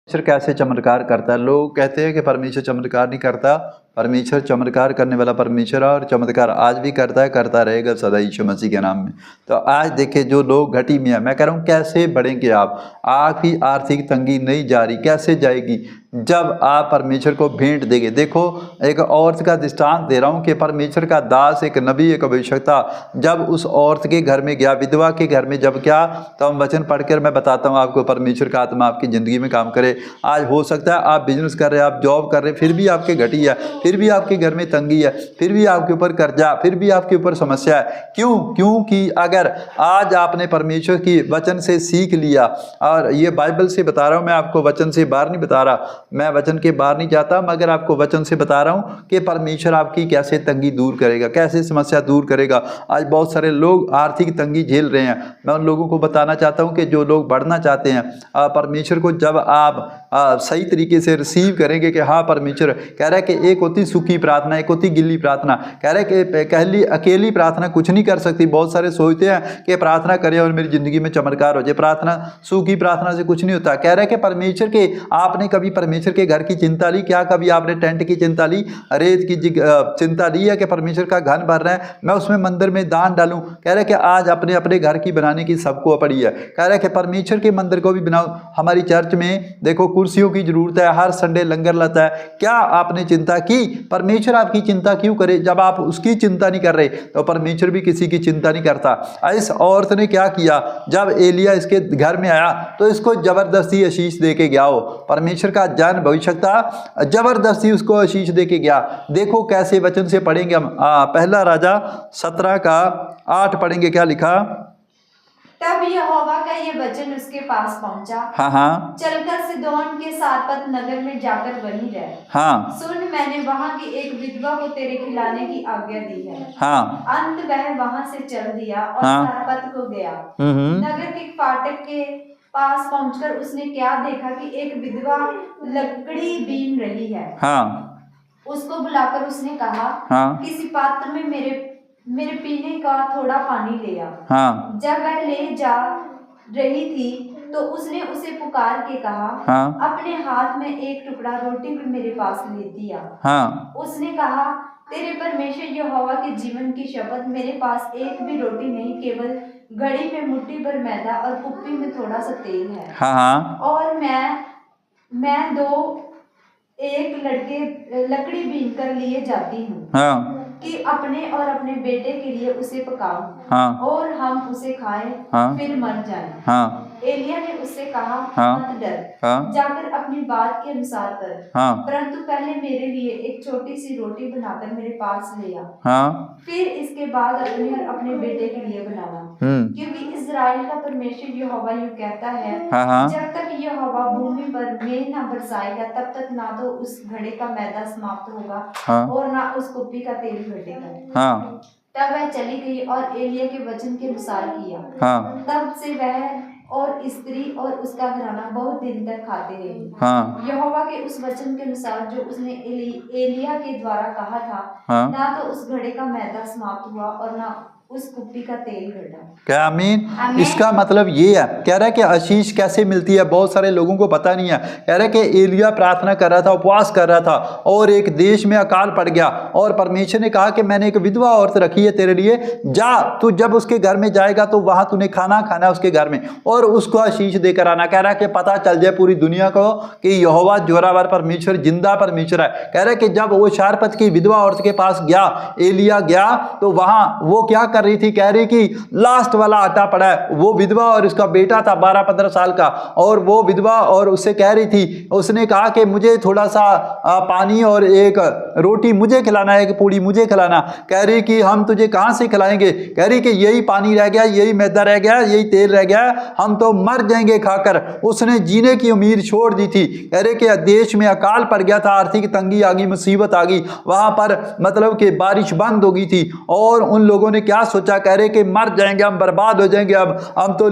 परमेश्वर कैसे चमत्कार करता है। लोग कहते हैं कि परमेश्वर चमत्कार नहीं करता। परमेश्वर चमत्कार करने वाला परमेश्वर और चमत्कार आज भी करता है, करता रहेगा सदा यीशु मसीह के नाम में। तो आज देखिए जो लोग घटी में है, मैं कह रहा हूँ कैसे बढ़ेंगे आप। आपकी आर्थिक तंगी नहीं जा रही, कैसे जाएगी जब आप परमेश्वर को भेंट देंगे। देखो एक औरत का दृष्टांत दे रहा हूँ कि परमेश्वर का दास, एक नबी, एक भविष्यवक्ता जब उस औरत के घर में गया, विधवा के घर में जब क्या, तो हम वचन पढ़कर मैं बताता हूँ आपको परमेश्वर का आत्मा आपकी ज़िंदगी में काम करे। आज हो सकता है आप बिजनेस कर रहे हैं, आप जॉब कर रहे हैं, फिर भी आपके घटी है, फिर भी आपके घर में तंगी है, फिर भी आपके ऊपर कर्जा, फिर भी आपके ऊपर समस्या है। क्यों? क्योंकि अगर आज आपने परमेश्वर की वचन से सीख लिया, और ये बाइबल से बता रहा हूँ मैं आपको, वचन से बाहर नहीं बता रहा, मैं वचन के बाहर नहीं जाता, मगर आपको वचन से बता रहा हूँ कि परमेश्वर आपकी कैसे तंगी दूर करेगा, कैसे समस्या दूर करेगा। आज बहुत सारे लोग आर्थिक तंगी झेल रहे हैं। मैं उन लोगों को बताना चाहता हूँ कि जो लोग बढ़ना चाहते हैं, परमेश्वर को जब आप सही तरीके से रिसीव करेंगे कि हाँ परमेश्वर कह रहा है कि एक होती सूखी प्रार्थना, एक होती गिल्ली प्रार्थना। कह रहा है कि अकेली प्रार्थना कुछ नहीं कर सकती। बहुत सारे सोचते हैं कि प्रार्थना करें और मेरी ज़िंदगी में चमत्कार हो जाए। प्रार्थना, सूखी प्रार्थना से कुछ नहीं होता। कह रहा है कि परमेश्वर के, आपने कभी परमेश्वर के घर की चिंता ली क्या? कभी आपने टेंट की चिंता ली, रेत की चिंता ली है कि परमेश्वर का घर बन रहा है, मैं उसमें मंदिर में दान डालूं? कह रहा है कि आज अपने अपने घर की बनाने की सबको पड़ी है। कह रहा है कि परमेश्वर के मंदिर को भी बनाओ। हमारी चर्च में देखो कुर्सियों की जरूरत है, हर संडे लंगर लाता है। क्या आपने चिंता की? परमेश्वर आपकी चिंता क्यों करे? जब आप उसकी चिंता नहीं कर रहे तो परमेश्वर भी किसी की चिंता नहीं करता। इस औरत ने क्या किया, जब एलिया इसके घर में आया तो इसको जबरदस्ती आशीष दे के गया। हो परमेश्वर का जन भविष्यवक्ता जबरदस्ती उसको आशीष दे के गया। देखो कैसे वचन से पढ़ेंगे हम। पहला राजा 17 का 8 पढ़ेंगे। क्या लिखा? तब यहोवा का ये वचन उसके पास पहुंचा, हाँ, चलकर सिदोन के सारपत नगर में जाकर वहीं रह। हाँ, सुन, मैंने वहां की एक विधवा को तेरे खिलाने की आज्ञा दी है। हाँ, अंत वह वहां से चल दिया और हाँ, सारपत को गया। नगर के फाटक के पास पहुंचकर उसने क्या देखा कि एक विधवा लकड़ी बीन रही है। हाँ, उसको बुलाकर उसने कहा, हाँ, किसी पात्र में मेरे पीने का थोड़ा पानी ले आ। हाँ, जब वह ले जा रही थी तो उसने उसे पुकार के कहा, हाँ, अपने हाथ में एक टुकड़ा रोटी भी मेरे पास ले दिया। हाँ, उसने कहा, तेरे परमेश्वर यहोवा के जीवन की शपथ, मेरे पास एक भी रोटी नहीं, केवल घड़ी में मुट्ठी भर मैदा और कुप्पी में थोड़ा सा तेल है। हाँ, और मैं एक लकड़ी बीन कर लिए जाती हूँ, हाँ, कि अपने और अपने बेटे के लिए उसे पकाऊं, हाँ, और हम उसे खाएं, हाँ, फिर मर जाएं। हाँ, एलिया ने उससे कहा, हाँ, मत डर, हाँ, जाकर अपनी बात के अनुसार कर, हाँ, परंतु पहले मेरे लिए एक छोटी सी रोटी बनाकर मेरे पास ले आ, हाँ, फिर इसके बाद अपने और अपने बेटे के लिए बनाना, क्योंकि इस्राएल का परमेश्वर यहोवा यूं कहता है, हाँ, जब तक यहोवा भूमि पर मेघ न बरसाएगा तब तक ना तो उस घड़े का मैदा समाप्त होगा, हाँ, और ना उस कुप्पी का तेल घटेगा। हाँ, तब वह चली गई और एलिया के वचन के अनुसार किया। हाँ, तब से वह और स्त्री और उसका घराना बहुत दिन तक खाते रहे। हाँ, यहोवा के उस वचन के अनुसार जो उसने एलिया के द्वारा कहा था, हाँ, ना तो उस घड़े का मैदा समाप्त हुआ और ना उस कुप्पी का तेल घटा। क्या आमीन? इसका मतलब ये है, कह रहा है कि आशीष कैसे मिलती है, बहुत सारे लोगों को पता नहीं है। कह रहा है कि एलिया प्रार्थना कर रहा था, उपवास कर रहा था, और एक देश में अकाल पड़ गया, और परमेश्वर ने कहा कि मैंने एक विधवा औरत रखी है तेरे लिए, जा तू जब उसके घर में जाएगा तो वहां तूने खाना खाना उसके घर में, और उसको आशीष देकर आना। कह रहा है कि पता चल जाए पूरी दुनिया को कि यहोवा जोरावर परमेश्वर जिंदा परमेश्वर है। कह रहा है कि जब वो शारपत की विधवा औरत के पास गया, एलिया गया, तो वहां वो क्या कर रही थी, कह रही कि लास्ट वाला आटा पड़ा है। वो विधवा और उसका बेटा था 12-15 साल का, और वो विधवा और उससे कह रही थी, उसने कहा कि मुझे थोड़ा सा पानी और एक रोटी मुझे खिलाना है, एक पूड़ी मुझे खिलाना। कह रही कि हम तुझे कहां से खिलाएंगे? कह रही कि यही पानी रह गया, यही मैदा रह गया, यही तेल रह गया, हम तो मर जाएंगे खाकर। उसने जीने की उम्मीद छोड़ दी थी। कह रहे कि देश में अकाल पड़ गया था, आर्थिक तंगी आ गई, मुसीबत आ गई, वहां पर मतलब कि बारिश बंद हो गई थी, और उन लोगों ने क्या सोचा, कह रहे कि मर जाएंगे हम, बर्बाद हो जाएंगे, अब हम तो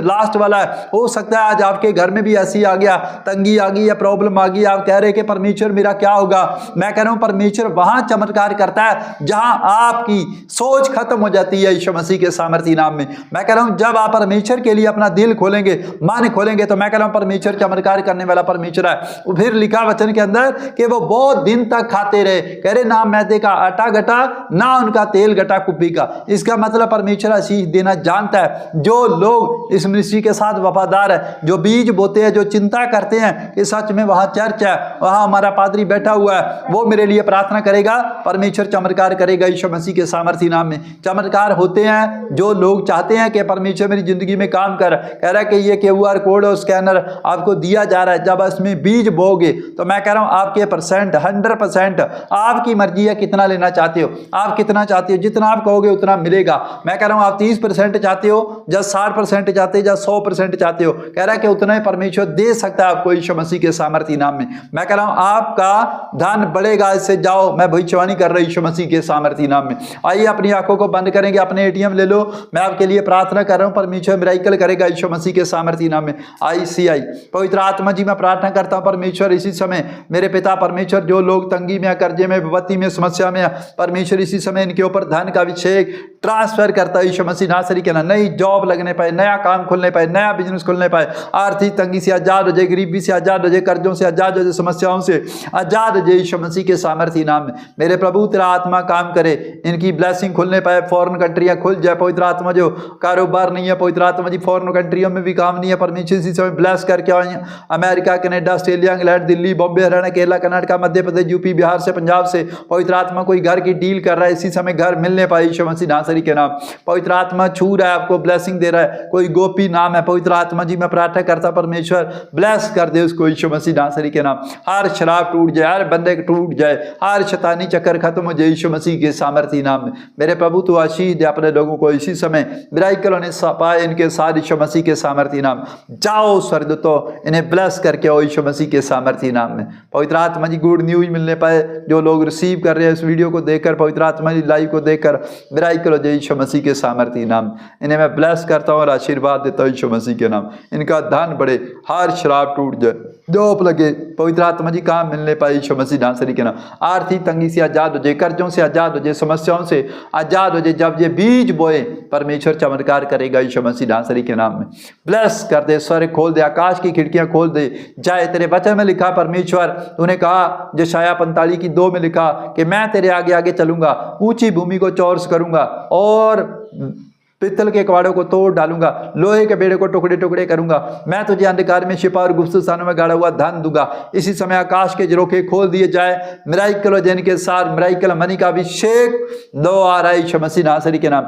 लास्ट वाला है। हो सकता है आज आपके घर में भी ऐसी आ गया, तंगी आ गई या प्रॉब्लम आ गई, आप कह रहे कि परमेश्वर मेरा क्या होगा। मैं कह रहा हूं परमेश्वर वहां चमत्कार करता है जहां आपकी सोच खत्म हो जाती है यीशु मसीह के सामर्थी नाम में। मैं कह रहा हूं जब आप परमेश्वर के लिए अपना दिल खोलेंगे, मन खोलेंगे, तो मैं कह रहा हूं परमेश्वर चमत्कार करने वाला परमेश्वर है। फिर लिखा वचन के अंदर कि वो बहुत दिन तक खाते रहे, कह रहे ना मैदे का आटा घटा ना उनका तेल घटा कुप्पी का। इसका मतलब परमेश्वर आशीष देना जानता है। जो लोग इस मिनिस्ट्री के साथ वफादार है, जो बीज बोते हैं, जो चिंता करते हैं कि सच में वहां चर्च है, वहां हमारा पादरी बैठा हुआ है, वो मेरे लिए प्रार्थना करेगा, परमेश्वर चमत्कार करेगा यीशु मसीह के सामर्थी नाम में। चमत्कार होते हैं जो लोग चाहते हैं कि परमेश्वर मेरी जिंदगी में काम कर। कह रहा है कि ये QR कोड और स्कैनर आपको दिया जा रहा है, जब इसमें बीज बोगे तो मैं कह रहा हूं आपके 100% आपकी मर्जी है कितना लेना चाहते हो, आप कितना चाहते हो, जितना आप कहोगे उतना मिलेगा। मैं कह रहा हूं आप 30% चाहते हो या 60% चाहते हो या 100% चाहते हो, कह रहा है कि उतना ही परमेश्वर दे सकता है आपको यीशु मसीह के सामर्थी नाम में। मैं कह रहा हूं आपका धन बढ़ेगा, इससे जाओ, मैं भविष्यवाणी कर रहा हूं यीशु मसीह के सामर्थी नाम में। आइए अपनी आंखों को बंद करेंगे, अपने ATM ले लो, मैं आपके लिए प्रार्थना कर रहा हूं, परमेश्वर मिराकल करेगा यीशु मसीह के सामर्थी नाम में। ICI पवित्र आत्मा जी मैं प्रार्थना करता हूं परमेश्वर इसी समय मेरे पिता परमेश्वर, जो लोग तंगी में, कर्जे में, विपत्ति में, समस्या में, परमेश्वर इसी समय इनके ऊपर धन का अभिषेक ट्रांसफर करता है यीशु मसीह नासरी के नाम। नई जॉब लगने पाए, नया काम खुलने पाए, नया बिजनेस खुलने पाए, आर्थिक तंगी से आजाद हो जाए, गरीबी से आजाद हो जाए, कर्जों से आजाद हो जाए, समस्याओं से आजाद हो जाए यीशु मसीह के सामर्थी नाम में। मेरे प्रभु तेरा आत्मा काम करे, इनकी ब्लेसिंग खुलने पाए, फॉरेन कंट्रियां खुल जाए पवित्र आत्मा। जो कारोबार नहीं है पवित्र आत्मा जी, फॉरेन कंट्रियों में भी काम नहीं है, परमेश्वर इसी समय ब्लेस करके आए। America, Canada, Australia, England, Delhi, Bombay, Haryana, Kerala, Karnataka, Madhya Pradesh, UP, Bihar से, पंजाब से पवित्र आत्मा कोई घर की डील कर रहा है, इसी समय घर मिलने पाए यीशु मसीह नासरी के नाम। पवित्र आत्मा छू रहा है, आपको ब्लेसिंग दे रहा है। कोई गोपी नाम है पवित्र आत्मा जी, मैं प्रार्थना करता परमेश्वर ब्लेस कर दे उसको यीशु मसीह नासरी के नाम। हर शराब टूट जाए, हर बंधक टूट जाए, हर शैतानी चक्कर खत्म हो जाए यीशु मसीह के सामर्थी नाम में। मेरे प्रभु तू आशीष दे अपने लोगों को इसी समय, मिराकल होने पाए इनके साथ यीशु मसीह के सामर्थी नाम। जाओ स्वर्गदूतों, इन्हें ब्लेस करके आओ यीशु मसीह के सामर्थी नाम में। पवित्र आत्मा जी गुड न्यूज मिलने पाए, जो लोग रिसीव कर रहे हैं इस वीडियो को देखकर, पवित्र आत्मा जी लाइव को देखकर मिराकल हो जाए यीशु मसीह के सामर्थी नाम। इन्हें मैं ब्लेस करता हूँ और आशीर्वाद देता हूँ यीशु मसीह के नाम। इनका धन बढ़े, हर शराब टूट जाए, जॉब लगे, पवित्र आत्मा जी काम मिलने पाए यीशु मसीह नासरी के नाम। आर्थिक तंगी से आजाद हो जाए, कर्जों से आजाद हो जाए, समस्याओं से आजाद हो जाए। जब ये बीज बोए परमेश्वर चमत्कार करेगा यीशु मसीह नासरी के नाम में। ब्लेस कर दे, स्वर्ग खोल दे, आकाश की खिड़कियां खोल दे जाए। तेरे वचन में लिखा परमेश्वर, तूने कहा यशायाह 45:2 में लिखा कि मैं तेरे आगे आगे चलूंगा, ऊंची भूमि को चौरस करूंगा और पित्तल के कवाड़ों को तोड़ डालूंगा, लोहे के बेड़े को टुकड़े टुकड़े करूंगा। मैं तुझे अंधकार में छिपा और गुप्त स्थानों में गाड़ा हुआ धन दूंगा। इसी समय आकाश के झरोखे खोल दिए जाए, मिराकल जिनके साथ मिराकल मनी का अभिषेक दो आ रहा है यीशु मसीह नासरी के नाम।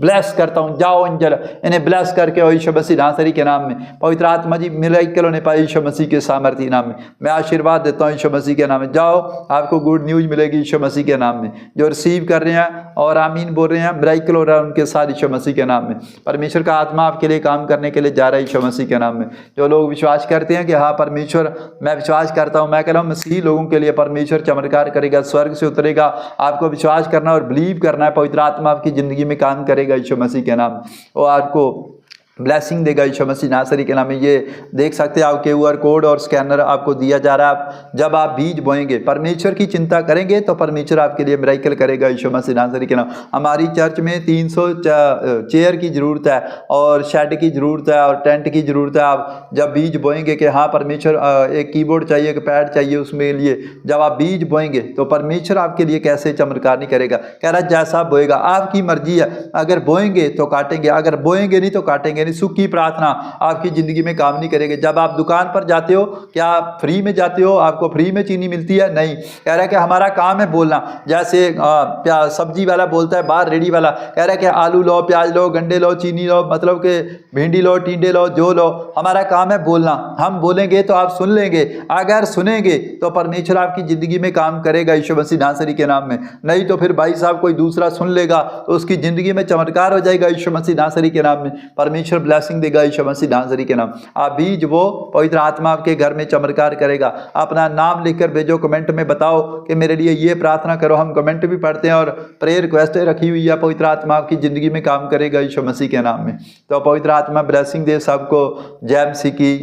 ब्लेस करता हूं, जाओ एंजल इन्हें ब्लेस करके हो यीशु मसीह नासरी के नाम में। पवित्र आत्मा जी मिराकल होने पाए यीशु मसीह के सामर्थी नाम में। मैं आशीर्वाद देता हूं यीशु मसीह के नाम में। जाओ, आपको गुड न्यूज मिलेगी यीशु मसीह के नाम में। जो रिसीव कर रहे हैं और आमीन बोल रहे हैं, मिराकल हो रहा है उनके साथ यीशु मसीह के नाम में। परमेश्वर का आत्मा आपके लिए काम करने के लिए जा रहा है यीशु मसीह के नाम में। जो लोग विश्वास करते हैं कि हाँ परमेश्वर, मैं विश्वास करता हूं, मैं कह रहा हूं मसीह लोगों के लिए परमेश्वर चमत्कार करेगा, स्वर्ग से उतरेगा। आपको विश्वास करना और बिलीव करना है, पवित्र आत्मा आपकी जिंदगी में काम करेगा यीशु मसीह के नाम और आपको ब्लेसिंग देगा यीशु मसीह नासरी के नाम में। ये देख सकते हैं आप QR कोड और स्कैनर आपको दिया जा रहा है। आप जब आप बीज बोएंगे, परमेश्वर की चिंता करेंगे तो परमेश्वर आपके लिए मिराकल करेगा यीशु मसीह नासरी के नाम। हमारी चर्च में 300 चेयर की ज़रूरत है और शेड की ज़रूरत है और टेंट की ज़रूरत है। आप जब बीज बोएंगे कि हाँ परमेश्वर एक कीबोर्ड चाहिए, एक पैड चाहिए, उसमें लिए जब आप बीज बोएंगे तो परमेश्वर आपके लिए कैसे चमत्कार नहीं करेगा। कह रहा जैसा बोएगा, आपकी मर्जी है। अगर बोएंगे तो काटेंगे, अगर बोएंगे नहीं तो काटेंगे। सुख की प्रार्थना आपकी जिंदगी में काम नहीं करेगी। जब आप दुकान पर जाते हो, क्या फ्री में जाते हो? आपको फ्री में चीनी मिलती है? नहीं। कह रहा है कि हमारा काम है बोलना। जैसे सब्जी वाला बोलता है, बाहर रेडी वाला कह रहा है कि आलू लो, प्याज लो, गंडे लो, चीनी लो, मतलब कि भिंडी लो, टिंडे लो, जो लो। हमारा काम है बोलना। हम बोलेंगे तो आप सुन लेंगे। अगर सुनेंगे तो परमेश्वर आपकी जिंदगी में काम करेगा यीशु मसीह नासरी के नाम में। नहीं तो फिर भाई साहब कोई दूसरा सुन लेगा तो उसकी जिंदगी में चमत्कार हो जाएगा यीशु मसीह नासरी के नाम में। परमेश्वर परमेश्वर ब्लेसिंग देगा यीशु मसीह नासरी के नाम। आप बीज वो, पवित्र आत्मा आपके घर में चमत्कार करेगा। अपना नाम लिखकर भेजो, कमेंट में बताओ कि मेरे लिए ये प्रार्थना करो। हम कमेंट भी पढ़ते हैं और प्रेयर रिक्वेस्टें रखी हुई है। पवित्र आत्मा आपकी ज़िंदगी में काम करेगा यीशु मसीह के नाम में। तो पवित्र आत्मा ब्लेसिंग दे सबको। जय मसीह की।